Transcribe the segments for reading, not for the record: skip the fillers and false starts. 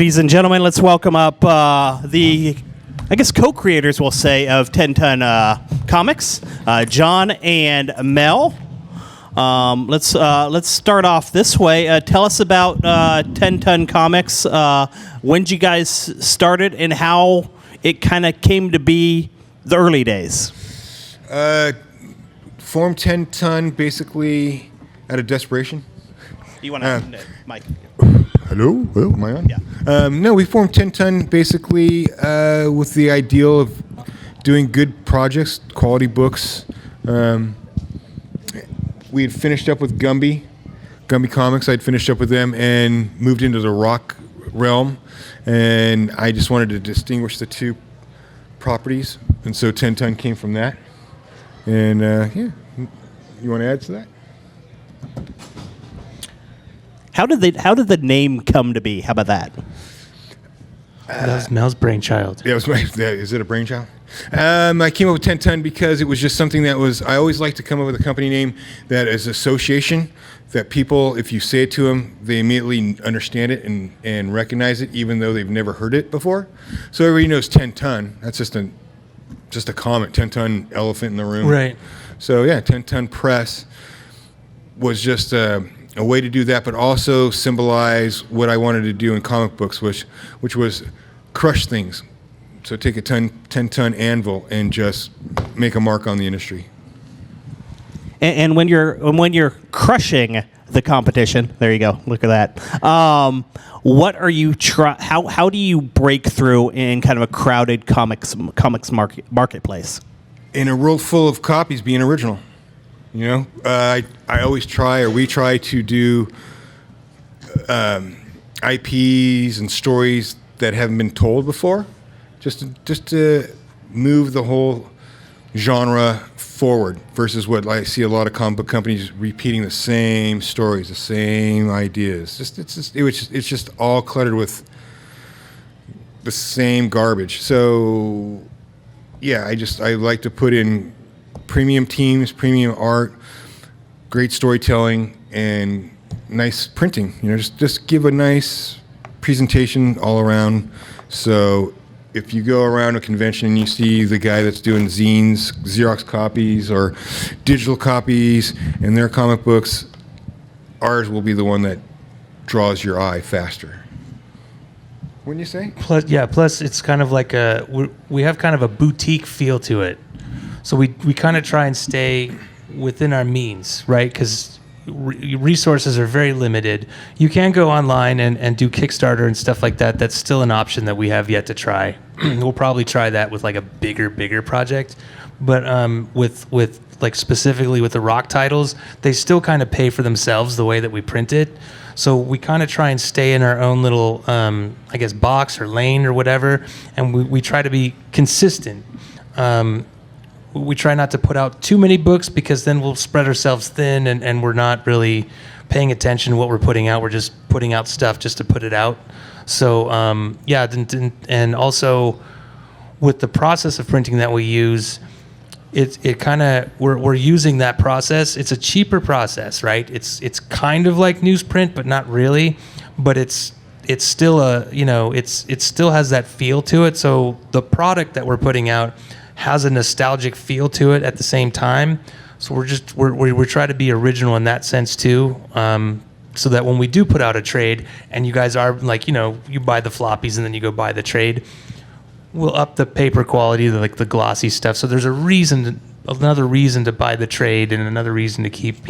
Ladies and gentlemen, let's welcome up the, I guess, co-creators, we'll say, of 10 Ton Comics, John and Mel. Let's start off this way. Tell us about 10 Ton Comics. When did you guys started and how it kind of came to be the early days? Formed 10 Ton basically out of desperation. You want to, Mike? Hello? Oh, am I on? Yeah. No, we formed 10 Ton basically with the ideal of doing good projects, quality books. We had finished up with Gumby Comics. I'd finished up with them and moved into the rock realm. And I just wanted to distinguish the two properties. And so 10 Ton came from that. And yeah, you want to add to that? How did the name come to be? How about that? That was Mel's brainchild. Yeah, it was my. Is it a brainchild? I came up with 10 Ton because it was just something that was. I always like to come up with a company name that is association. That people, if you say it to them, they immediately understand it and recognize it, even though they've never heard it before. So everybody knows 10 Ton. That's just a comment. 10 Ton elephant in the room. Right. So yeah, 10 Ton Press was just a way to do that, but also symbolize what I wanted to do in comic books, which was crush things. So take a 10 ton anvil and just make a mark on the industry. And when you're crushing the competition, there you go. Look at that. What are you how do you break through in kind of a crowded comics marketplace? In a world full of copies, being original. You know, I always try, or we try to do IPs and stories that haven't been told before, just to move the whole genre forward. Versus what I see a lot of comic book companies repeating the same stories, the same ideas. It's just all cluttered with the same garbage. So yeah, I like to put in premium teams, premium art, great storytelling, and nice printing. You know, just give a nice presentation all around. So if you go around a convention and you see the guy that's doing zines, Xerox copies, or digital copies, and their comic books, ours will be the one that draws your eye faster. Wouldn't you say? Plus it's kind of like we have kind of a boutique feel to it. So we kind of try and stay within our means, right? Because resources are very limited. You can go online and do Kickstarter and stuff like that. That's still an option that we have yet to try. We'll probably try that with like a bigger project. But with like specifically with the rock titles, they still kind of pay for themselves the way that we print it. So we kind of try and stay in our own little, I guess, box or lane or whatever. And we try to be consistent. We try not to put out too many books because then we'll spread ourselves thin and we're not really paying attention to what we're putting out. We're just putting out stuff just to put it out. So, yeah, and also with the process of printing that we use, it kind of, we're using that process. It's a cheaper process, right? It's kind of like newsprint, but not really. But it's still it still has that feel to it. So the product that we're putting out has a nostalgic feel to it at the same time. So we're trying to be original in that sense too. So that when we do put out a trade and you guys are like, you buy the floppies and then you go buy the trade, we'll up the paper quality, like the glossy stuff. So there's another reason to buy the trade and another reason to keep,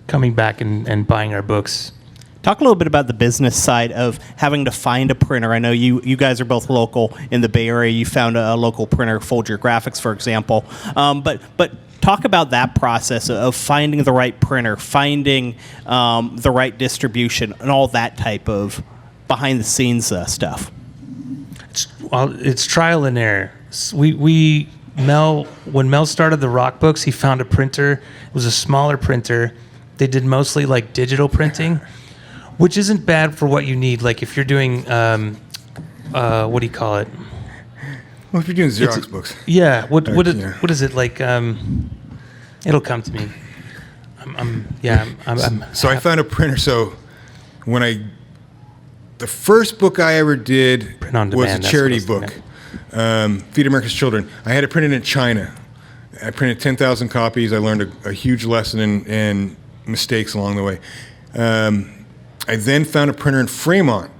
coming back and buying our books. Talk a little bit about the business side of having to find a printer. I know you guys are both local in the Bay Area. You found a local printer, Folger Graphics, for example. But talk about that process of finding the right printer, finding the right distribution, and all that type of behind-the-scenes stuff. It's trial and error. When Mel started the rock books, he found a printer. It was a smaller printer. They did mostly like digital printing, which isn't bad for what you need. Like if you're doing, what do you call it? Well, if you're doing Xerox books. Yeah. What is it like? It'll come to me. I'm So I found a printer. So when I the first book I ever did Print on was demand, a that's charity what I was book, Feed America's Children. I had it printed in China. I printed 10,000 copies. I learned a huge lesson and mistakes along the way. I then found a printer in Fremont.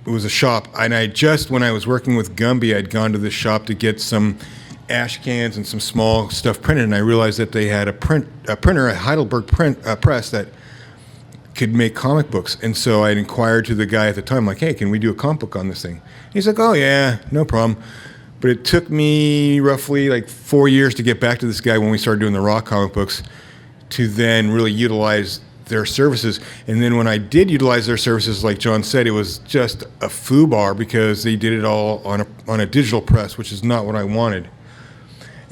It was a shop, and when I was working with Gumby, I'd gone to this shop to get some ash cans and some small stuff printed, and I realized that they had a printer, a Heidelberg press that could make comic books. And so I inquired to the guy at the time, like, hey, can we do a comic book on this thing? He's like, oh yeah, no problem. But it took me roughly like 4 years to get back to this guy when we started doing the raw comic books to then really utilize their services. And then when I did utilize their services, like John said, it was just a foobar because they did it all on a digital press, which is not what I wanted.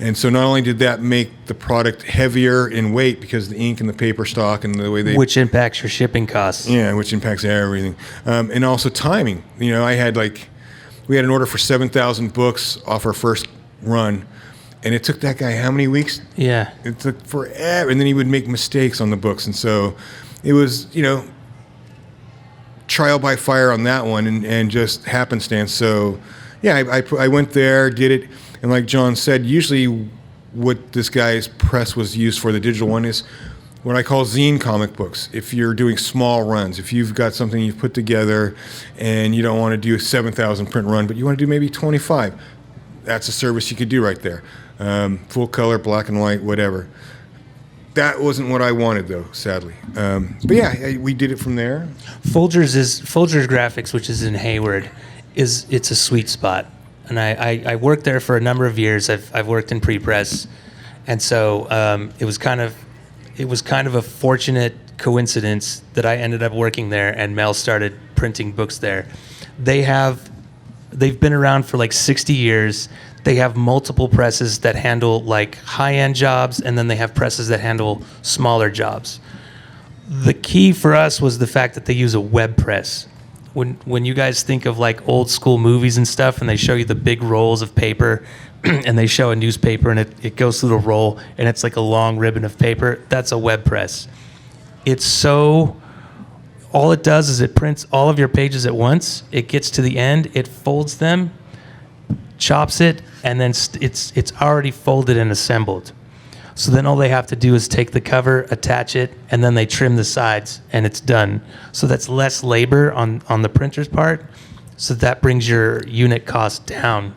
And so not only did that make the product heavier in weight because the ink and the paper stock and the way they... Which impacts your shipping costs. Yeah, which impacts everything. And also timing. You know, we had an order for 7,000 books off our first run, and it took that guy how many weeks? Yeah. It took forever, and then he would make mistakes on the books. And so it was, trial by fire on that one and just happenstance. So, yeah, I went there, did it. And like John said, usually what this guy's press was used for, the digital one, is what I call zine comic books. If you're doing small runs, if you've got something you've put together and you don't want to do a 7,000 print run, but you want to do maybe 25, that's a service you could do right there. Full color, black and white, whatever. That wasn't what I wanted, though, sadly. But yeah, we did it from there. Folgers Graphics, which is in Hayward, it's a sweet spot. And I worked there for a number of years. I've worked in pre-press, and so it was kind of a fortunate coincidence that I ended up working there, and Mel started printing books there. They've been around for like 60 years. They have multiple presses that handle like high-end jobs, and then they have presses that handle smaller jobs. The key for us was the fact that they use a web press. When you guys think of like old school movies and stuff, and they show you the big rolls of paper, and they show a newspaper, and it goes through the roll, and it's like a long ribbon of paper, that's a web press. All it does is it prints all of your pages at once. It gets to the end, it folds them, chops it, and then it's already folded and assembled. So then all they have to do is take the cover, attach it, and then they trim the sides, and it's done. So that's less labor on the printer's part. So that brings your unit cost down,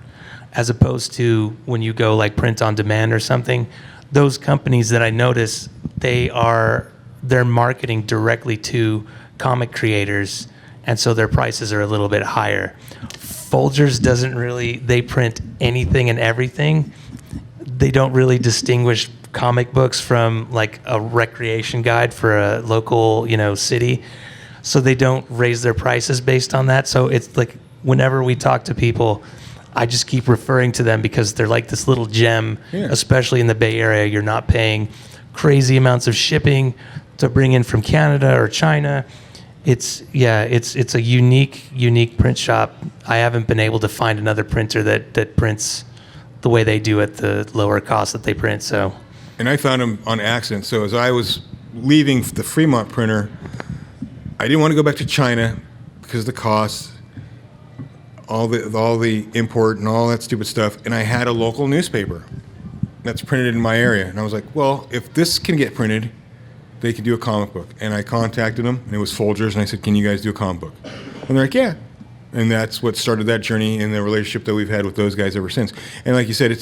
as opposed to when you go like print on demand or something. Those companies that I notice, they're marketing directly to comic creators, and so their prices are a little bit higher. Folgers they print anything and everything. They don't really distinguish comic books from like a recreation guide for a local, city. So they don't raise their prices based on that. So it's like whenever we talk to people, I just keep referring to them because they're like this little gem, especially in the Bay Area. You're not paying crazy amounts of shipping to bring in from Canada or China. It's a unique print shop. I haven't been able to find another printer that prints the way they do at the lower cost that they print. So, and I found them on accident. So as I was leaving the Fremont printer, I didn't want to go back to China because of the costs, all the import and all that stupid stuff. And I had a local newspaper that's printed in my area, and I was like, well, if this can get printed, they could do a comic book. And I contacted them, and it was Folgers, and I said, can you guys do a comic book? And they're like, yeah. And that's what started that journey and the relationship that we've had with those guys ever since. And like you said,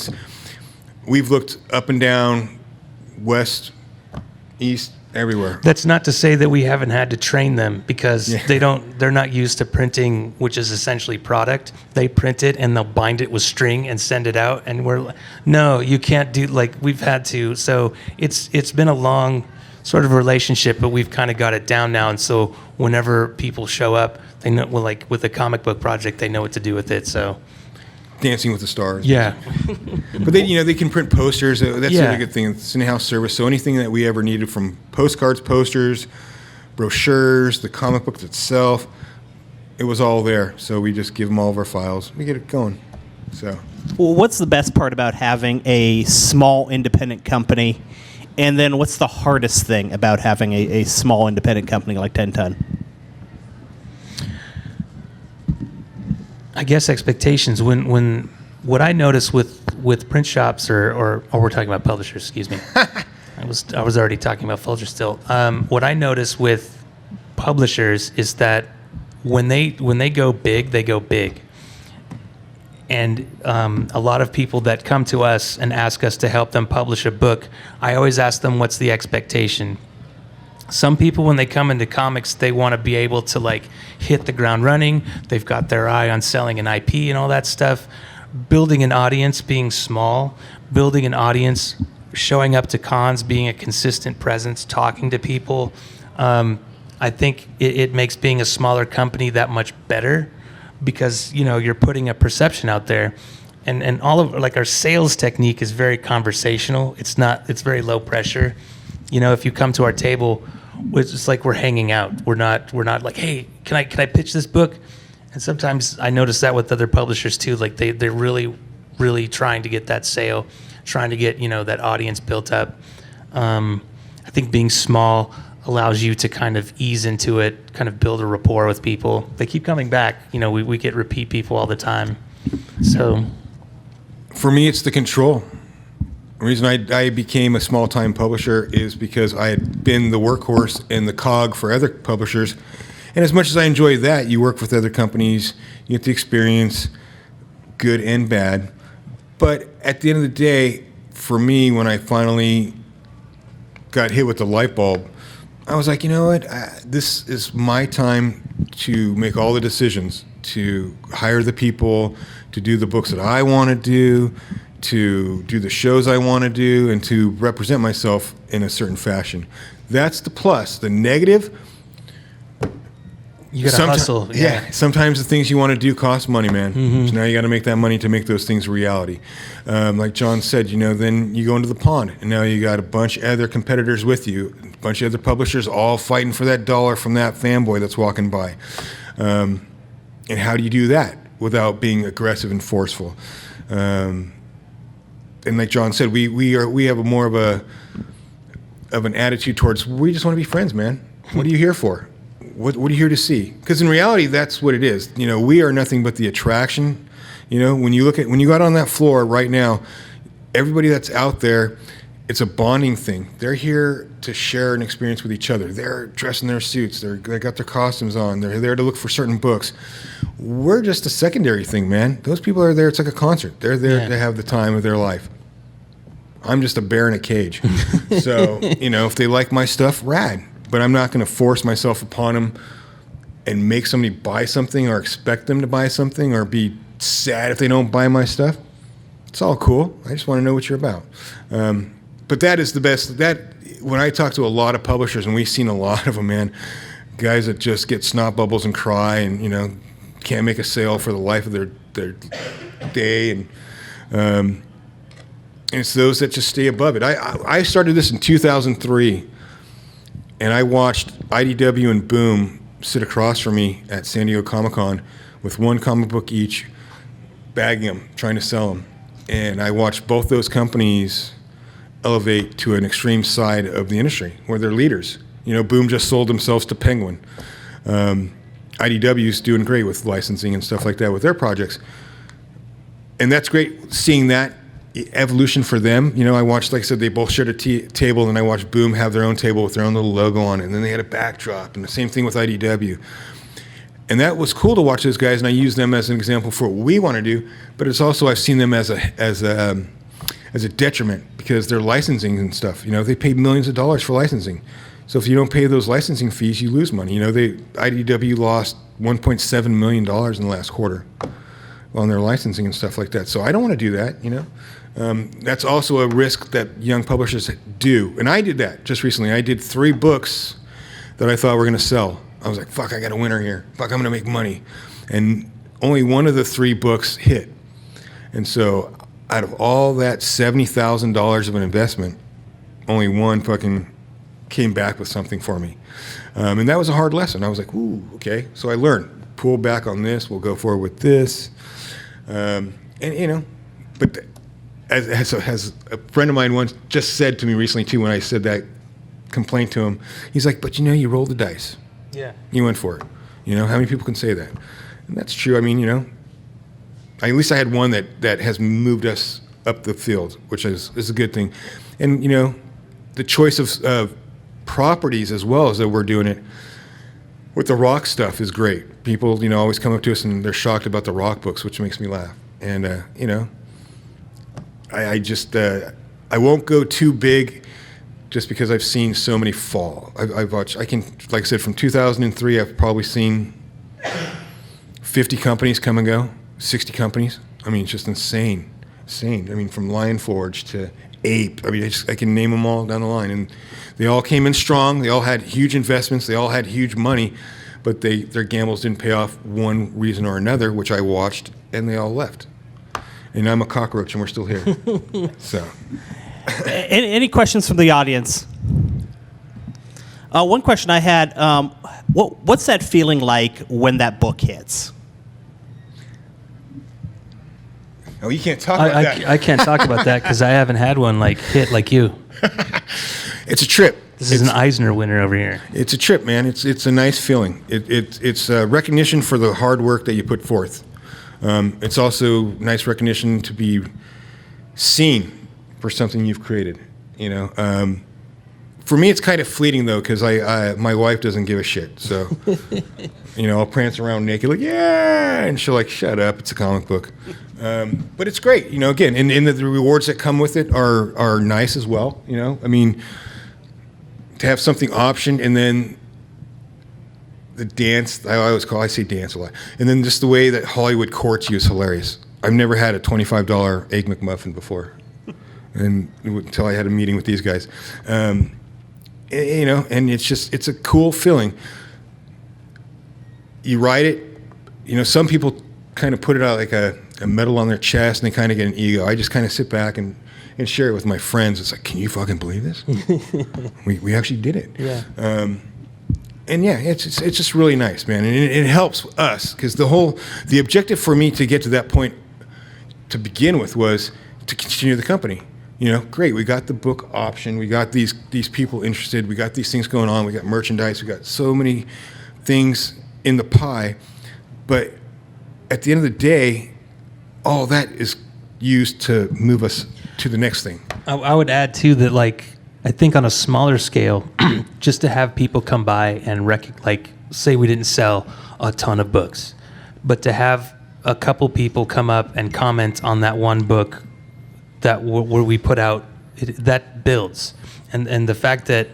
we've looked up and down, west, east, everywhere. That's not to say that we haven't had to train them, because they're not used to printing, which is essentially product. They print it and they'll bind it with string and send it out. And we're like, no, you can't do, like, we've had to. So it's been a long sort of relationship, but we've kind of got it down now. And so whenever people show up, they know, well, like with the comic book project, they know what to do with it. So Dancing with the Stars. Yeah. But they can print posters. That's a really good thing. It's an in-house service. So anything that we ever needed, from postcards, posters, brochures, the comic book itself, it was all there. So we just give them all of our files. We get it going. So. Well, what's the best part about having a small independent company? And then what's the hardest thing about having a small independent company like 10 Ton? I guess expectations. When what I notice with print shops or we're talking about publishers. Excuse me. I was already talking about Folger still. What I notice with publishers is that when they go big, they go big. And a lot of people that come to us and ask us to help them publish a book, I always ask them, what's the expectation? Some people, when they come into comics, they want to be able to like hit the ground running. They've got their eye on selling an IP and all that stuff. Building an audience, being small, building an audience, showing up to cons, being a consistent presence, talking to people. I think it makes being a smaller company that much better because, you know, you're putting a perception out there. And all of like our sales technique is very conversational. It's very low pressure. You know, if you come to our table, it's like we're hanging out. We're not like, hey, can I pitch this book? And sometimes I notice that with other publishers too. Like they're really, really trying to get that sale, trying to get, you know, that audience built up. I think being small allows you to kind of ease into it, kind of build a rapport with people. They keep coming back. You know, we get repeat people all the time. So For me, it's the control. The reason I became a small-time publisher is because I had been the workhorse and the cog for other publishers. And as much as I enjoy that, you work with other companies, you get the experience, good and bad. But at the end of the day, for me, when I finally got hit with the light bulb, I was like, you know what? This is my time to make all the decisions, to hire the people, to do the books that I want to do the shows I want to do, and to represent myself in a certain fashion. That's the plus. The negative, you got to hustle. Yeah. Sometimes the things you want to do cost money, man. Mm-hmm. So now you got to make that money to make those things a reality. Like John said, you know, then you go into the pond, and now you got a bunch of other competitors with you, a bunch of other publishers all fighting for that dollar from that fanboy that's walking by. And how do you do that without being aggressive and forceful? And like John said, we have a more of an attitude towards, we just want to be friends, man. What are you here for? What are you here to see? Because in reality, that's what it is. You know, we are nothing but the attraction. You know, when you go out on that floor right now, everybody that's out there, it's a bonding thing. They're here to share an experience with each other. They're dressed in their suits. They got their costumes on. They're there to look for certain books. We're just a secondary thing, man. Those people are there. It's like a concert. They're there to have the time of their life. I'm just a bear in a cage. So, you know, if they like my stuff, rad. But I'm not going to force myself upon them and make somebody buy something or expect them to buy something or be sad if they don't buy my stuff. It's all cool. I just want to know what you're about. But that is the best. That when I talk to a lot of publishers, and we've seen a lot of them, man, guys that just get snot bubbles and cry and, you know, can't make a sale for the life of their day. And it's those that just stay above it. I started this in 2003. And I watched IDW and Boom sit across from me at San Diego Comic-Con with one comic book each, bagging them, trying to sell them. And I watched both those companies elevate to an extreme side of the industry where they're leaders. You know, Boom just sold themselves to Penguin. IDW's doing great with licensing and stuff like that with their projects. And that's great seeing that evolution for them. You know, I watched, like I said, they both shared a table, and I watched Boom have their own table with their own little logo on it, and then they had a backdrop, and the same thing with IDW. And that was cool to watch those guys, and I use them as an example for what we want to do, but it's also, I've seen them as a detriment because they're licensing and stuff. You know, they pay millions of dollars for licensing. So if you don't pay those licensing fees, you lose money. You know, IDW lost $1.7 million in the last quarter on their licensing and stuff like that. So I don't want to do that, you know. That's also a risk that young publishers do. And I did that just recently. I did 3 books that I thought were going to sell. I was like, fuck, I got a winner here. Fuck, I'm going to make money. And only one of the 3 books hit. And so out of all that $70,000 of an investment, only one fucking came back with something for me. And that was a hard lesson. I was like, ooh, okay. So I learned, pull back on this. We'll go forward with this. And, you know, but as a friend of mine once just said to me recently, too, when I said that complaint to him, he's like, but, you know, you rolled the dice. Yeah. You went for it. You know, how many people can say that? And that's true. I mean, you know, at least I had one that has moved us up the field, which is a good thing. And the choice of properties as well as that we're doing it with the rock stuff is great. People always come up to us and they're shocked about the rock books, which makes me laugh. And I won't go too big just because I've seen so many fall. I've watched, like I said, from 2003 I've probably seen 50 companies come and go, 60 companies. I mean, it's just insane. I mean, from Lion Forge to Ape. I mean, I can name them all down the line. And they all came in strong. They all had huge investments. They all had huge money. But their gambles didn't pay off one reason or another, which I watched, and they all left. And I'm a cockroach, and we're still here. So, any questions from the audience? One question I had, what's that feeling like when that book hits? Oh, you can't talk about that. I can't talk about that because I haven't had one hit like you. It's a trip. This is an Eisner winner over here. It's a trip, man. It's a nice feeling. It's recognition for the hard work that you put forth. It's also nice recognition to be seen for something you've created. For me, it's kind of fleeting though, because my wife doesn't give a shit. So, I'll prance around naked like, yeah, and she'll shut up. It's a comic book. But it's great, again, and the rewards that come with it are nice as well. I mean, to have something optioned, and then the dance, I say dance a lot, and then just the way that Hollywood courts you is hilarious. I've never had a $25 Egg McMuffin before, and until I had a meeting with these guys. And it's a cool feeling. You write it, some people kind of put it out like a medal on their chest, and they kind of get an ego. I just kind of sit back and share it with my friends. It's like, can you fucking believe this? we actually did it. Yeah. And yeah, it's just really nice, man. And it helps us because the objective for me to get to that point to begin with was to continue the company. Great, we got the book option, we got these people interested, we got these things going on, we got merchandise, we got so many things in the pie. But at the end of the day, all that is used to move us to the next thing. I would add too that I think on a smaller scale, just to have people come by and say we didn't sell a ton of books, but to have a couple people come up and comment on that one book that where we put out, that builds. And the fact that,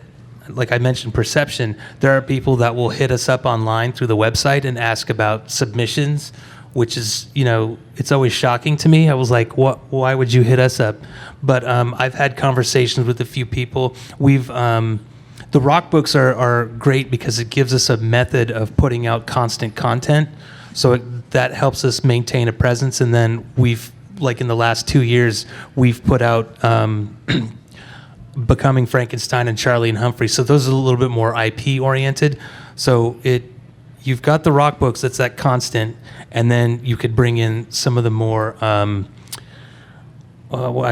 like I mentioned, perception, there are people that will hit us up online through the website and ask about submissions, which is, it's always shocking to me. I was like, why would you hit us up? But I've had conversations with a few people. The rock books are great because it gives us a method of putting out constant content. So that helps us maintain a presence. And then we've, in the last 2 years, we've put out Becoming Frankenstein and Charlie and Humphrey. So those are a little bit more IP oriented. So you've got the rock books, that's that constant, and then you could bring in some of the more, I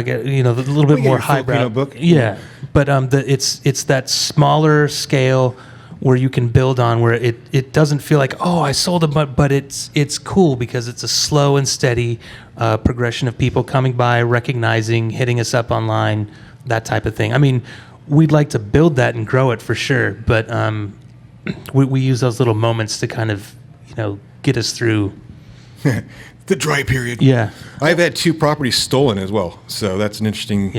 get a little bit more highbrow book. Yeah, but it's that smaller scale where you can build on, where it doesn't feel like, oh, I sold a but it's cool because it's a slow and steady progression of people coming by, recognizing, hitting us up online, that type of thing. I mean, we'd like to build that and grow it for sure, but we use those little moments to kind of, get us through the dry period. Yeah. I've had 2 properties stolen as well, so that's an interesting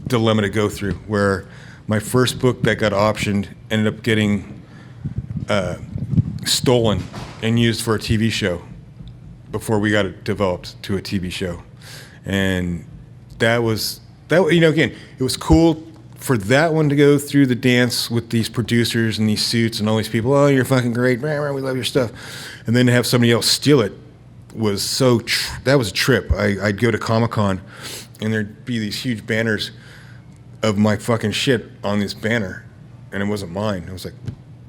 dilemma to go through, where my first book that got optioned ended up getting stolen and used for a TV show before we got it developed to a TV show. And that again, it was cool for that one to go through the dance with these producers and these suits and all these people. Oh, you're fucking great. We love your stuff. And then to have somebody else steal it was that was a trip. I'd go to Comic-Con and there'd be these huge banners of my fucking shit on this banner, and it wasn't mine.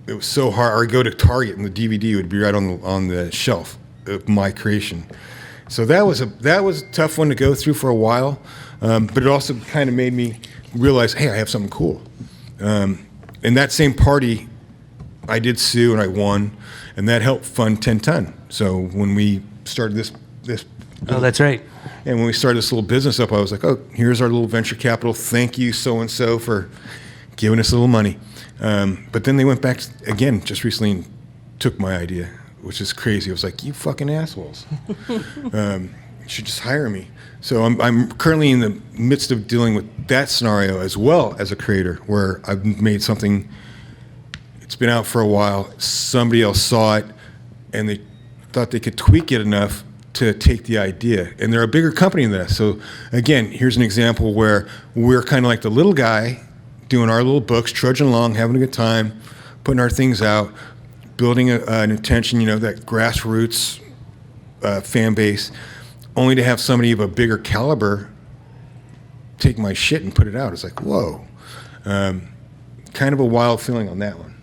It was so hard. Or I'd go to Target and the DVD would be right on the shelf of my creation. So that was a tough one to go through for a while, but it also kind of made me realize, hey, I have something cool. In that same party, I did sue and I won, and that helped fund 10 Ton. So when we started this Oh, that's right. And when we started this little business up, I was like, oh, here's our little venture capital. Thank you, so-and-so, for giving us a little money. But then they went back again just recently and took my idea, which is crazy. I was like, you fucking assholes. You should just hire me. So I'm currently in the midst of dealing with that scenario as well as a creator, where I've made something, it's been out for a while, somebody else saw it, and they thought they could tweak it enough to take the idea. And they're a bigger company than us. So again, here's an example where we're kind of like the little guy doing our little books, trudging along, having a good time, putting our things out, building an attention, that grassroots fan base, only to have somebody of a bigger caliber take my shit and put it out. It's like, whoa. Kind of a wild feeling on that one.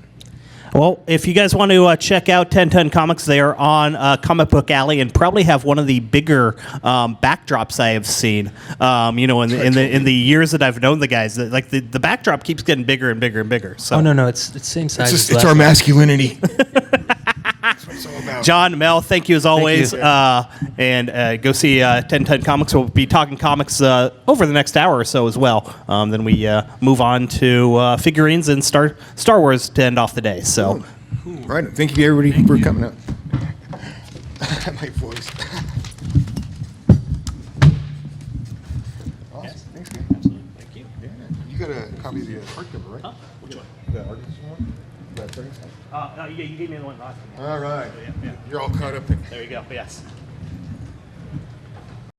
Well, if you guys want to check out 10 Comics, they are on Comic Book Alley and probably have one of the bigger backdrops I have seen. In the years that I've known the guys, like the backdrop keeps getting bigger and bigger and bigger. So. Oh no, it's the same size. It's our masculinity. That's what it's all about. John, Mel, thank you as always. you. And go see 10 Comics. We'll be talking comics over the next hour or so as well. Then we move on to figurines and Star Wars to end off the day. So, Right. Thank you, everybody, for coming out. My voice. Awesome. Thanks, man. absolutely, thank you. Yeah. You got a copy of the hardcover, right? Huh? Which one? The artist one? That 30 Yeah, you gave me the one last time. All right. Yeah. You're all caught up. There you go. Yes.